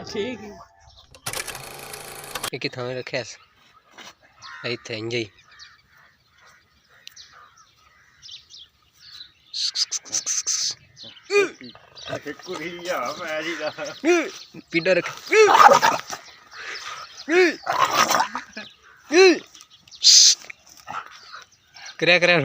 ठीक है कितना में रखे इतने इंज पीड़ा रख करा करा